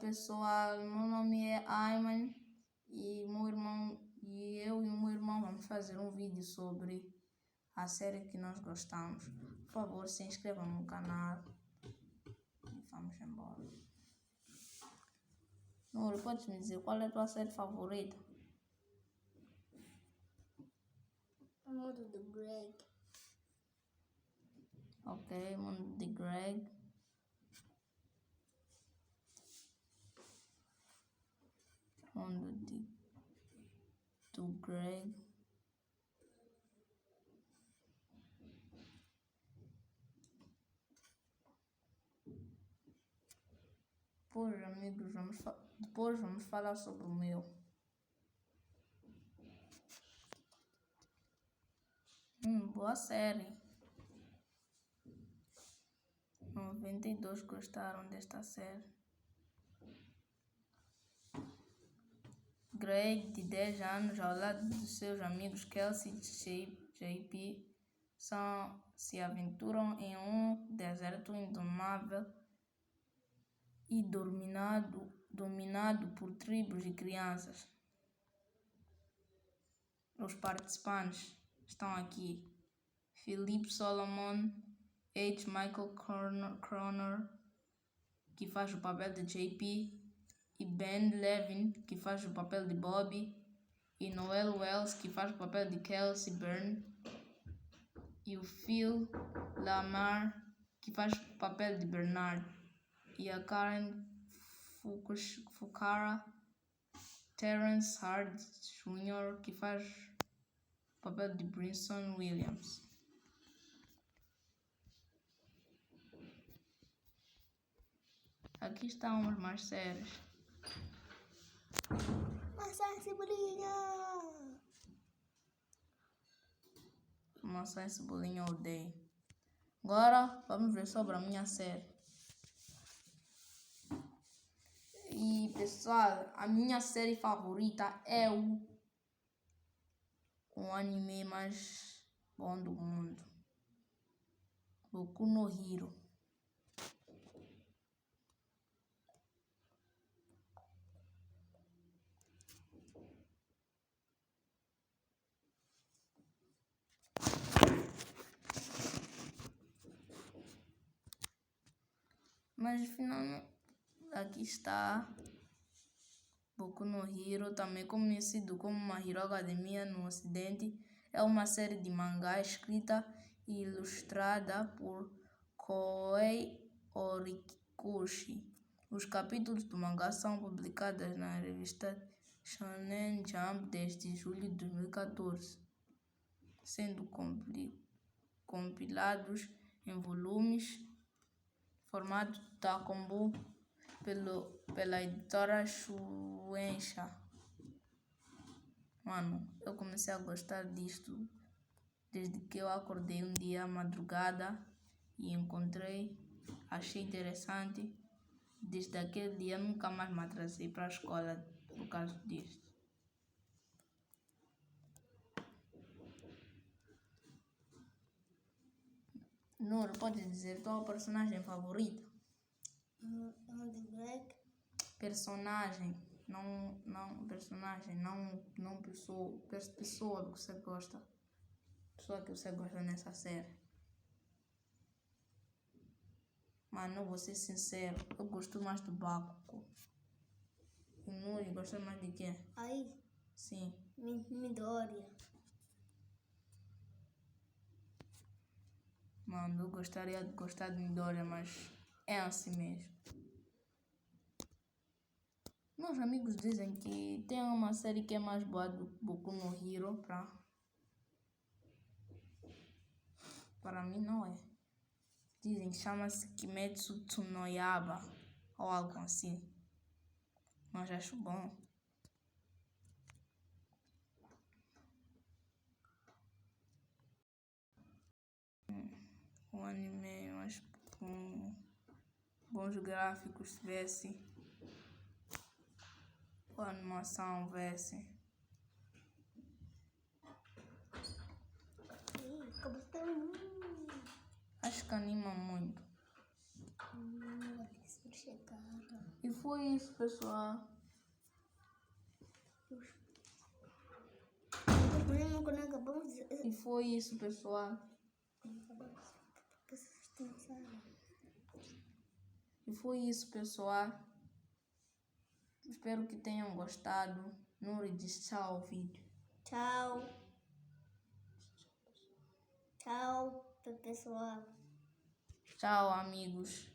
pessoal, meu nome é Ayman e eu e o meu irmão vamos fazer um vídeo sobre a série que nós gostamos. Por favor, se inscrevam no canal e vamos embora. Nuro, podes me dizer qual é a tua série favorita? Mundo do Greg. Ok, Mundo de Greg. Do Greg. Depois, amigos, depois vamos falar sobre o meu. Boa série. 92 gostaram desta série. Greg, de 10 anos, ao lado dos seus amigos Kelsey e JP, se aventuram em um deserto indomável e dominado por tribos de crianças. Os participantes estão aqui: Philip Solomon, H. Michael Croner, que faz o papel de JP, e Ben Levin, que faz o papel de Bobby, e Noel Wells, que faz o papel de Kelsey Byrne, e o Phil Lamar, que faz o papel de Bernard, e a Karen Fukuhara, Terrence Hard Jr., que faz o papel de Brinson Williams. Aqui estão mais séries. Maçã e Cebolinha. Maçã e Cebolinha eu odeio. Agora vamos ver sobre a minha série. E pessoal, a minha série favorita é o anime mais bom do mundo, Boku no Hero. Mas finalmente aqui está Boku no Hero, também conhecido como My Hero Academia no ocidente. É uma série de mangá escrita e ilustrada por Kohei Horikoshi. Os capítulos do mangá são publicados na revista Shonen Jump desde julho de 2014, sendo compilados em volumes formato Takombo pela editora Shueisha. Mano, eu comecei a gostar disto desde que eu acordei um dia à madrugada e achei interessante. Desde aquele dia nunca mais me atrasei para a escola por causa disto. Nuro, pode dizer tua personagem favorita? Mundo do Greg. Personagem, não pessoa que você gosta. Pessoa que você gosta nessa série. Mano, eu vou ser sincero, eu gosto mais do Bakugo. O Nuri gosta mais de quê? Aí, Sim. Midoriya. Mano, eu gostaria de gostar de Midoriya, mas é assim mesmo. Meus amigos dizem que tem uma série que é mais boa do Boku no Hero para mim não é. Dizem que chama-se Kimetsu no Yaiba ou algo assim. Mas acho bom. O anime, mas com bons gráficos tivesse, com a animação tivesse. Acho que anima muito. Chegaram. E foi isso, pessoal. Mesmo quando acabamos de... E foi isso, pessoal. E foi isso, pessoal. Espero que tenham gostado. Não registrar o vídeo. Tchau. Tchau, pessoal. Tchau, amigos.